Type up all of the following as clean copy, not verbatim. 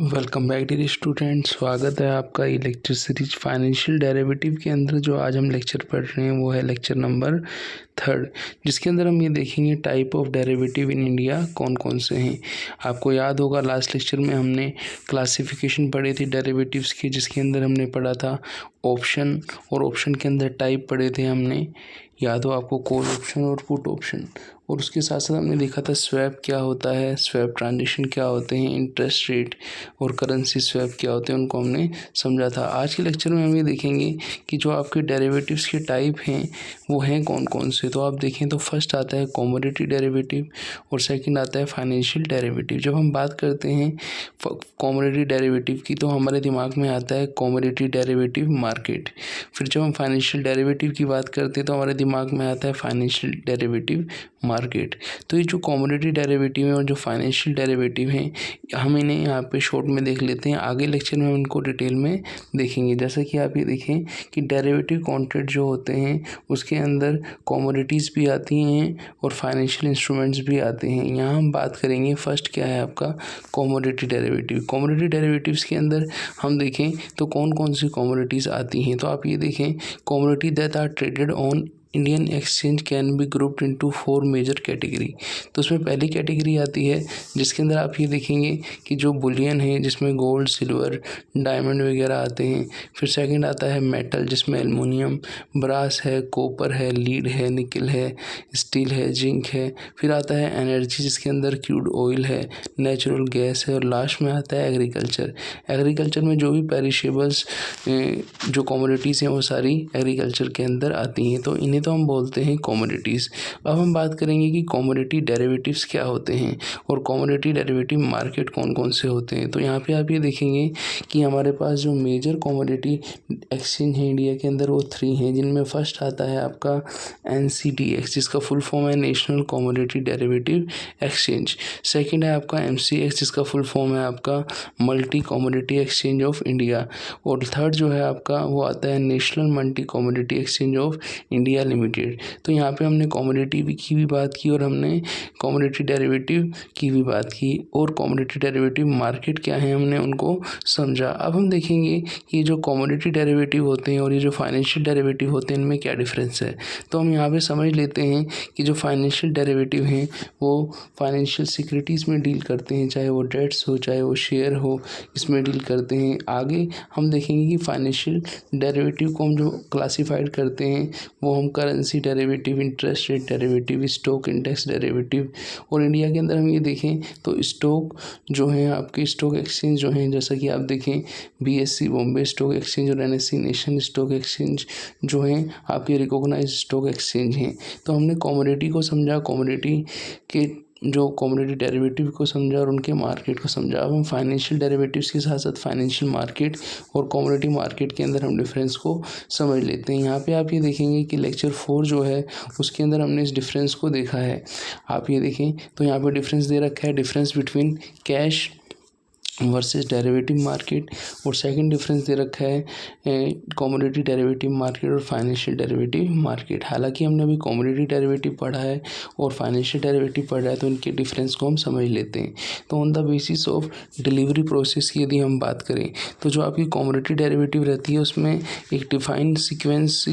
Welcome back dear student. स्वागत है आपका ये लेक्चर सीरीज फाइनेंशियल डेरिवेटिव के अंदर। जो आज हम लेक्चर पढ़ रहे हैं वो है लेक्चर नंबर 3, जिसके अंदर हम ये देखेंगे type of derivative in India कौन कौन से हैं। आपको याद होगा लास्ट लेक्चर में हमने क्लासिफिकेशन पढ़ी थी डेरिवेटिव्स की, जिसके अंदर हमने पढ़ा था ऑप्शन, और ऑप्शन के अंदर टाइप पढ़े थे हमने, याद हो आपको, कॉल ऑप्शन और पुट ऑप्शन। और उसके साथ साथ हमने देखा था स्वैप क्या होता है, स्वैप ट्रांजेक्शन क्या होते हैं, इंटरेस्ट रेट और करेंसी स्वैप क्या होते हैं, उनको हमने समझा था। आज के लेक्चर में हम ये देखेंगे कि जो आपके डेरिवेटिव्स के टाइप हैं वो हैं कौन कौन से। तो आप देखें तो फर्स्ट आता है कमोडिटी डेरिवेटिव और सेकंड आता है फाइनेंशियल डेरिवेटिव। जब हम बात करते हैं कमोडिटी डेरिवेटिव की तो हमारे दिमाग में आता है कमोडिटी डेरिवेटिव मार्केट। फिर जब हम फाइनेंशियल डेरिवेटिव की बात करते हैं तो हमारे दिमाग में आता है फाइनेंशियल डेरिवेटिव मार्केट। तो ये जो कमोडिटी डेरिवेटिव है और जो फाइनेंशियल डेरिवेटिव हैं हम इन्हें यहाँ पे शॉर्ट में देख लेते हैं। आगे लेक्चर में हम इनको डिटेल में देखेंगे। जैसा कि आप ये देखें कि डेरिवेटिव कॉन्ट्रैक्ट जो होते हैं उसके अंदर कमोडिटीज़ भी आती हैं और फाइनेंशियल इंस्ट्रूमेंट्स भी आते हैं। यहाँ हम बात करेंगे फर्स्ट क्या है आपका कमोडिटी डेरिवेटिव। कमोडिटी डेरिवेटिव्स के अंदर हम देखें तो कौन कौन सी कमोडिटीज़ आती हैं। तो आप ये देखें commodity that are traded on Indian exchange can be grouped into 4 major category. तो उसमें पहली कैटेगरी आती है जिसके अंदर आप ये देखेंगे कि जो बुलियन है जिसमें गोल्ड, सिल्वर, डायमंड वगैरह आते हैं। फिर सेकंड आता है मेटल जिसमें एल्युमिनियम, ब्रास है, कॉपर है, लीड है, निकल है, स्टील है, जिंक है। फिर आता है एनर्जी जिसके अंदर क्रूड ऑयल है, नेचुरल गैस है, और लास्ट में आता है एग्रीकल्चर। एग्रीकल्चर में जो भी पेरिशेबल्स जो कमोडिटीज़ हैं वो सारी एग्रीकल्चर के अंदर आती हैं। तो इन्हें तो हम बोलते हैं कमोडिटीज़। अब हम बात करेंगे कि कमोडिटी डेरिवेटिव्स क्या होते हैं और कमोडिटी डेरिवेटिव मार्केट कौन कौन से होते हैं। तो यहाँ पे आप ये देखेंगे कि हमारे पास जो मेजर कमोडिटी एक्सचेंज है इंडिया के अंदर वो 3 हैं, जिनमें फर्स्ट आता है आपका NCDX जिसका फुल फॉर्म है national commodity derivative exchange. Second है आपका MCX जिसका फुल फॉर्म है आपका multi commodity exchange of India. और थर्ड जो है आपका वो आता है national multi commodity exchange of India limited. तो यहाँ पे हमने कमोडिटी की भी बात की और हमने कमोडिटी डेरिवेटिव की भी बात की, और कमोडिटी डेरिवेटिव मार्केट क्या है हमने उनको समझा। अब हम देखेंगे कि जो कमोडिटी डेरिवेटिव होते हैं और ये जो फाइनेंशियल डेरिवेटिव होते हैं इनमें क्या डिफरेंस है। तो हम यहाँ पे समझ लेते हैं कि जो फाइनेंशियल डेरिवेटिव हैं वो फाइनेंशियल सिक्योरिटीज़ में डील करते हैं, चाहे वो डेट्स हो चाहे वो शेयर हो, इसमें डील करते हैं। आगे हम देखेंगे कि फाइनेंशियल डेरिवेटिव को हम जो क्लासीफाइड करते हैं वो हम currency derivative, interest rate derivative, stock index derivative. और इंडिया के अंदर हम ये देखें तो स्टॉक जो है आपके स्टॉक एक्सचेंज जो हैं, जैसा कि आप देखें BSE बॉम्बे स्टॉक एक्सचेंज और NSE नेशन स्टॉक एक्सचेंज जो हैं आपके रिकॉग्नाइज स्टॉक एक्सचेंज हैं। तो हमने कमोडिटी को समझा, कमोडिटी के जो कमोडिटी डेरिवेटिव को समझा और उनके मार्केट को समझा। अब हम फाइनेंशियल डेरिवेटिव्स के साथ साथ फाइनेंशियल मार्केट और कमोडिटी मार्केट के अंदर हम डिफरेंस को समझ लेते हैं। यहाँ पे आप ये देखेंगे कि लेक्चर 4 जो है उसके अंदर हमने इस डिफरेंस को देखा है। आप ये देखें तो यहाँ पे डिफरेंस दे रखा है, difference between cash versus derivative market, और सेकंड डिफरेंस दे रखा है कमोडिटी डेरिवेटिव मार्केट और फाइनेंशियल डेरिवेटिव मार्केट। हालांकि हमने अभी कमोडिटी डेरिवेटिव पढ़ा है और फाइनेंशियल डेरिवेटिव पढ़ा है तो इनके डिफरेंस को हम समझ लेते हैं। तो on the basis of delivery process की यदि हम बात करें तो जो आपकी कमोडिटी डेरिवेटिव रहती है उसमें एक डिफाइंड सीक्वेंस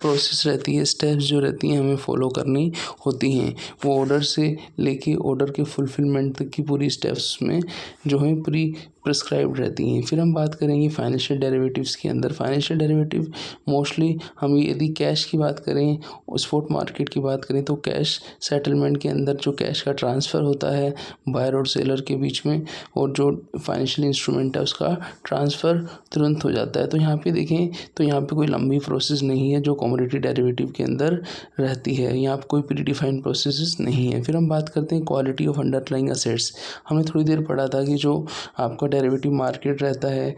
प्रोसेस रहती है, स्टेप्स जो रहती हैं हमें फॉलो करनी होती हैं। वो ऑर्डर से लेके ऑर्डर के फुलफिलमेंट तक की पूरी स्टेप्स में जो है पूरी प्रिस्क्राइब्ड रहती हैं। फिर हम बात करेंगे फाइनेंशियल डेरिवेटिव्स के अंदर। फाइनेंशियल डेरिवेटिव मोस्टली हम यदि कैश की बात करें, स्पॉट मार्केट की बात करें तो कैश सेटलमेंट के अंदर जो कैश का ट्रांसफ़र होता है बायर और सेलर के बीच में, और जो फाइनेंशियल इंस्ट्रूमेंट है उसका ट्रांसफ़र तुरंत हो जाता है। तो यहाँ पे देखें तो यहाँ पे कोई लंबी प्रोसेस नहीं है जो कमोडिटी डेरिवेटिव के अंदर रहती है। यहाँ पे कोई प्री डिफाइंड प्रोसेस नहीं है। फिर हम बात करते हैं क्वालिटी ऑफ अंडरलाइंग असेट्स। हमने थोड़ी देर पढ़ा था कि जो आपका डेरिवेटिव मार्केट रहता है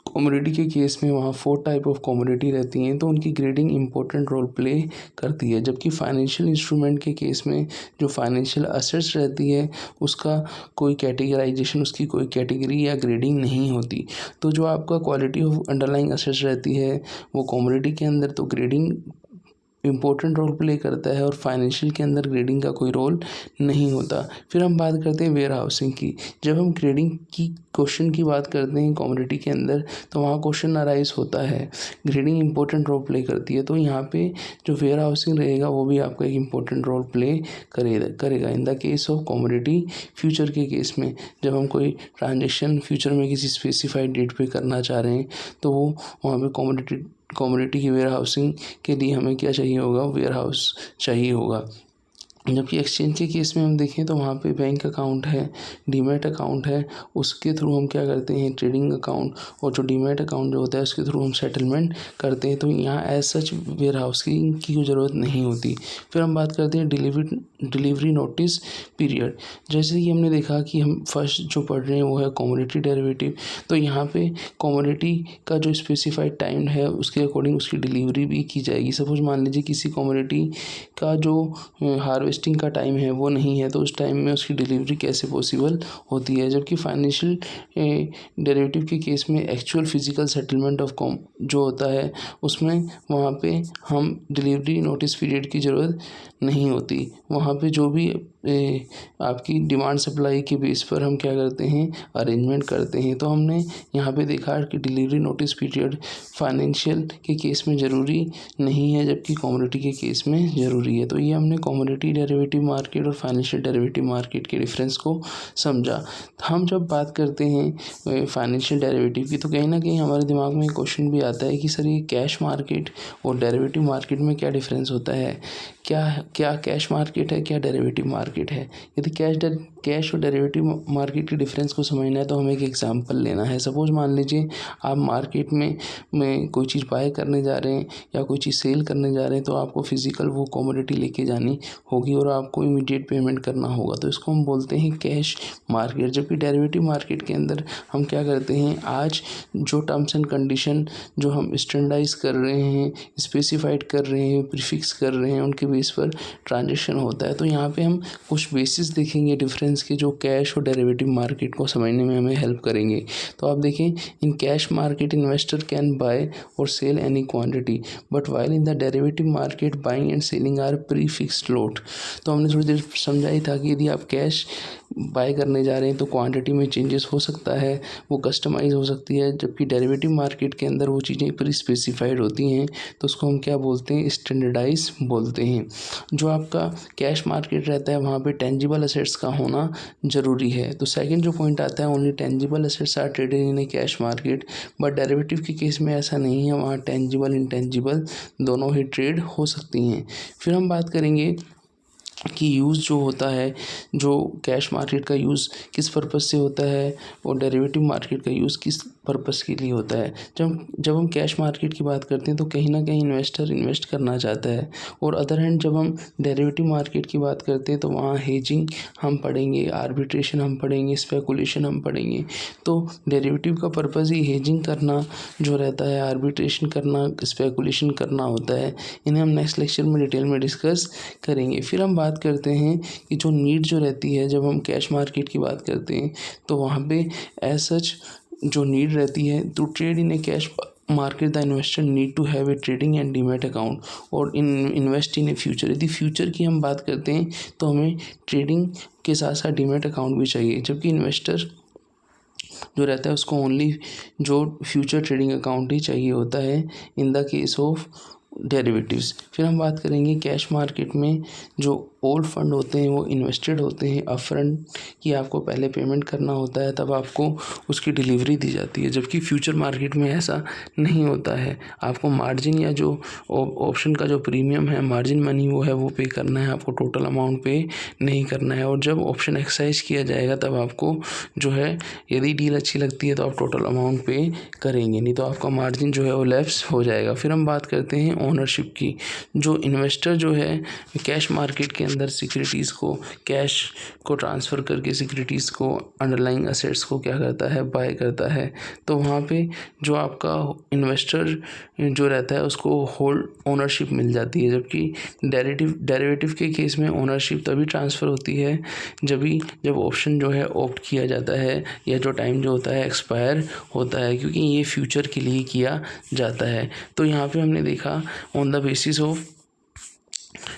कमोडिटी के केस में वहाँ 4 टाइप ऑफ कमोडिटी रहती हैं, तो उनकी ग्रेडिंग इंपॉर्टेंट रोल प्ले करती है। जबकि फाइनेंशियल इंस्ट्रूमेंट के केस में जो फाइनेंशियल असेट्स रहती है उसका कोई कैटेगराइजेशन, उसकी कोई कैटेगरी या ग्रेडिंग नहीं होती। तो जो आपका क्वालिटी ऑफ अंडरलाइंग असेट्स रहती है वो कमोडिटी के अंदर तो ग्रेडिंग इम्पोर्टेंट रोल प्ले करता है और फाइनेंशियल के अंदर ग्रेडिंग का कोई रोल नहीं होता। फिर हम बात करते हैं वेयर हाउसिंग की। जब हम ग्रेडिंग की क्वेश्चन की बात करते हैं कमोडिटी के अंदर तो वहाँ क्वेश्चन अराइज होता है, ग्रेडिंग इंपॉर्टेंट रोल प्ले करती है। तो यहाँ पे जो वेयर हाउसिंग रहेगा वो भी आपका एक इम्पोर्टेंट रोल प्ले करेगा in the case of commodity. Future के केस में जब हम कोई ट्रांजेक्शन फ्यूचर में किसी स्पेसिफाइड डेट पे करना चाह रहे हैं तो वो वहाँ पे कमोडिटी की वेयर हाउसिंग के लिए हमें क्या चाहिए होगा, वेयर हाउस चाहिए होगा। जबकि एक्सचेंज के केस में हम देखें तो वहाँ पे बैंक अकाउंट है, डीमैट अकाउंट है, उसके थ्रू हम क्या करते हैं, ट्रेडिंग अकाउंट, और जो डीमैट अकाउंट जो होता है उसके थ्रू हम सेटलमेंट करते हैं। तो यहाँ एज सच वेयर हाउसिंग की कोई ज़रूरत नहीं होती। फिर हम बात करते हैं डिलीवरी नोटिस पीरियड। जैसे कि हमने देखा कि हम फर्स्ट जो पढ़ रहे हैं वो है कमोडिटी डेरिवेटिव। तो यहाँ पे कमोडिटी का जो स्पेसिफाइड टाइम है उसके अकॉर्डिंग उसकी डिलीवरी भी की जाएगी। सपोज मान लीजिए किसी कमोडिटी का जो हार्वेस्टिंग का टाइम है वो नहीं है तो उस टाइम में उसकी डिलीवरी कैसे पॉसिबल होती है। जबकि फाइनेंशियल डेरिवेटिव के केस में actual physical settlement of com जो होता है उसमें वहाँ पे हम डिलीवरी नोटिस पीरियड की ज़रूरत नहीं होती। वहाँ पे जो भी आपकी डिमांड सप्लाई के बेस पर हम क्या करते हैं, अरेंजमेंट करते हैं। तो हमने यहाँ पे देखा कि डिलीवरी नोटिस पीरियड फाइनेंशियल के केस में ज़रूरी नहीं है जबकि कमोडिटी के केस में ज़रूरी है। तो ये हमने कमोडिटी डेरिवेटिव मार्केट और फाइनेंशियल डेरिवेटिव मार्केट के डिफरेंस को समझा। हम जब बात करते हैं फाइनेंशियल डेरिवेटिव की तो कहीं ना कहीं हमारे दिमाग में एक क्वेश्चन भी आता है कि सर ये कैश मार्केट और डेरिवेटिव मार्केट में क्या डिफरेंस होता है, क्या कैश मार्केट है, क्या डेरिवेटिव मार्केट है। यदि कैश और डेरिवेटिव मार्केट के डिफरेंस को समझना है तो हमें एक एग्जांपल लेना है। सपोज मान लीजिए आप मार्केट में कोई चीज़ बाय करने जा रहे हैं या कोई चीज़ सेल करने जा रहे हैं तो आपको फिजिकल वो कमोडिटी लेके जानी होगी और आपको इमीडिएट पेमेंट करना होगा, तो इसको हम बोलते हैं कैश मार्केट। जबकि डेरिवेटिव मार्केट के अंदर हम क्या करते हैं, आज जो टर्म्स एंड कंडीशन जो हम स्टैंडर्डाइज कर रहे हैं, स्पेसिफाइड कर रहे हैं, प्रीफिक्स कर रहे हैं, उनके बेस पर ट्रांजेक्शन होता है। तो यहाँ पे हम कुछ बेसिस देखेंगे डिफरेंस के जो कैश और डेरिवेटिव मार्केट को समझने में हमें हेल्प करेंगे। तो आप देखें, in cash market investor can buy और sell any quantity but while in the derivative market buying and selling are pre fixed lot. तो हमने थोड़ी देर समझा ही था कि यदि आप कैश बाय करने जा रहे हैं तो क्वांटिटी में चेंजेस हो सकता है, वो कस्टमाइज हो सकती है। जबकि डेरिवेटिव मार्केट के अंदर वो चीज़ें प्री स्पेसिफाइड होती हैं तो उसको हम क्या बोलते हैं, स्टैंडर्डाइज बोलते हैं। जो आपका कैश मार्केट रहता है वहाँ पे टेंजिबल असेट्स का होना ज़रूरी है। तो सेकंड जो पॉइंट आता है, only tangible assets are traded in a cash market, but derivative के केस में ऐसा नहीं है, वहाँ टेंजिबल इंटेंजिबल दोनों ही ट्रेड हो सकती हैं। फिर हम बात करेंगे कि यूज़ जो होता है, जो कैश मार्केट का यूज़ किस पर्पज़ से होता है और डेरिवेटिव मार्केट का यूज़ किस पर्पज़ के लिए होता है। जब हम कैश मार्केट की बात करते हैं तो कहीं ना कहीं इन्वेस्टर इन्वेस्ट करना चाहता है, और अदर हैंड जब हम डेरिवेटिव मार्केट की बात करते हैं तो वहाँ हेजिंग हम पढ़ेंगे, आर्बिट्रेशन हम पढ़ेंगे, स्पेकुलेशन हम पढ़ेंगे। तो डेरिवेटिव का पर्पज़ ही हेजिंग करना जो रहता है, आर्बिट्रेशन करना, स्पेकुलेशन करना होता है। इन्हें हम नेक्स्ट लेक्चर में डिटेल में डिस्कस करेंगे। फिर हम बात करते हैं कि जो नीड जो रहती है जब हम कैश मार्केट की बात करते हैं तो वहाँ पे एज सच जो नीड रहती है, to trade in a cash market the investor need to have a trading and demat account और इन्वेस्ट इन ए फ्यूचर। यदि फ्यूचर की हम बात करते हैं तो हमें ट्रेडिंग के साथ साथ डीमैट अकाउंट भी चाहिए। जबकि इन्वेस्टर जो रहता है उसको ओनली जो फ्यूचर ट्रेडिंग अकाउंट ही चाहिए होता है in the case of derivatives. फिर हम बात करेंगे कैश मार्केट में जो ओल्ड फंड होते हैं वो इन्वेस्टेड होते हैं अपफ्रंट, कि आपको पहले पेमेंट करना होता है तब आपको उसकी डिलीवरी दी जाती है। जबकि फ्यूचर मार्केट में ऐसा नहीं होता है, आपको मार्जिन या जो ऑप्शन का जो प्रीमियम है, मार्जिन मनी वो है वो पे करना है, आपको टोटल अमाउंट पे नहीं करना है। और जब ऑप्शन एक्सरसाइज किया जाएगा तब आपको जो है, यदि डील अच्छी लगती है तो आप टोटल अमाउंट पे करेंगे, नहीं तो आपका मार्जिन जो है वो लैप्स हो जाएगा। फिर हम बात करते हैं ओनरशिप की। जो इन्वेस्टर जो है कैश मार्केट के अंदर सिक्योरिटीज़ को, कैश को ट्रांसफ़र करके सिक्योरिटीज़ को, अंडरलाइंग असेट्स को क्या करता है, बाय करता है। तो वहाँ पे जो आपका इन्वेस्टर जो रहता है उसको होल्ड ओनरशिप मिल जाती है। जबकि डेरिवेटिव के केस में ओनरशिप तभी ट्रांसफ़र होती है जब ऑप्शन जो है ऑप्ट किया जाता है या जो टाइम जो होता है एक्सपायर होता है, क्योंकि ये फ्यूचर के लिए किया जाता है। तो यहाँ पे हमने देखा ऑन द बेसिस ऑफ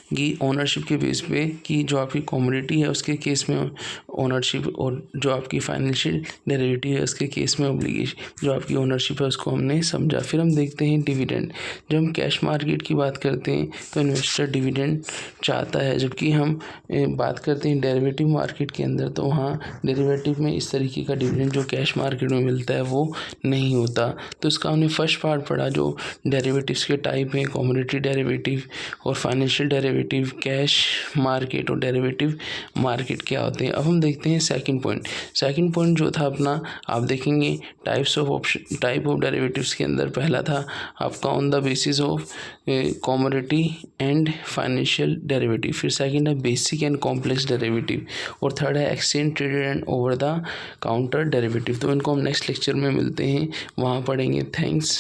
कि ओनरशिप के बेस पे कि जो आपकी कमोडिटी है उसके केस में ओनरशिप, और जो आपकी फाइनेंशियल डेरिवेटिव है उसके केस में ऑब्लिगेशन, जो आपकी ओनरशिप है उसको हमने समझा। फिर हम देखते हैं डिविडेंड। जब हम कैश मार्केट की बात करते हैं तो इन्वेस्टर डिविडेंड चाहता है, जबकि हम बात करते हैं डेरिवेटिव मार्केट के अंदर तो वहाँ डेरिवेटिव में इस तरीके का डिविडेंड जो कैश मार्केट में मिलता है वो नहीं होता। तो इसका हमने फर्स्ट पार्ट पढ़ा जो डेरिवेटिव्स के टाइप हैं, कमोडिटी डेरिवेटिव और फाइनेंशियल डेरिवेटिव, कैश मार्केट और डेरिवेटिव मार्केट क्या होते हैं। अब हम देखते हैं सेकंड पॉइंट। सेकंड पॉइंट जो था अपना, आप देखेंगे टाइप ऑफ डेरिवेटिव्स के अंदर पहला था आपका on the basis of commodity and financial derivative, फिर सेकंड है बेसिक एंड कॉम्प्लेक्स डेरिवेटिव, और थर्ड है exchange traded and over the counter derivative. तो इनको हम नेक्स्ट लेक्चर में मिलते हैं, वहाँ पढ़ेंगे। थैंक्स।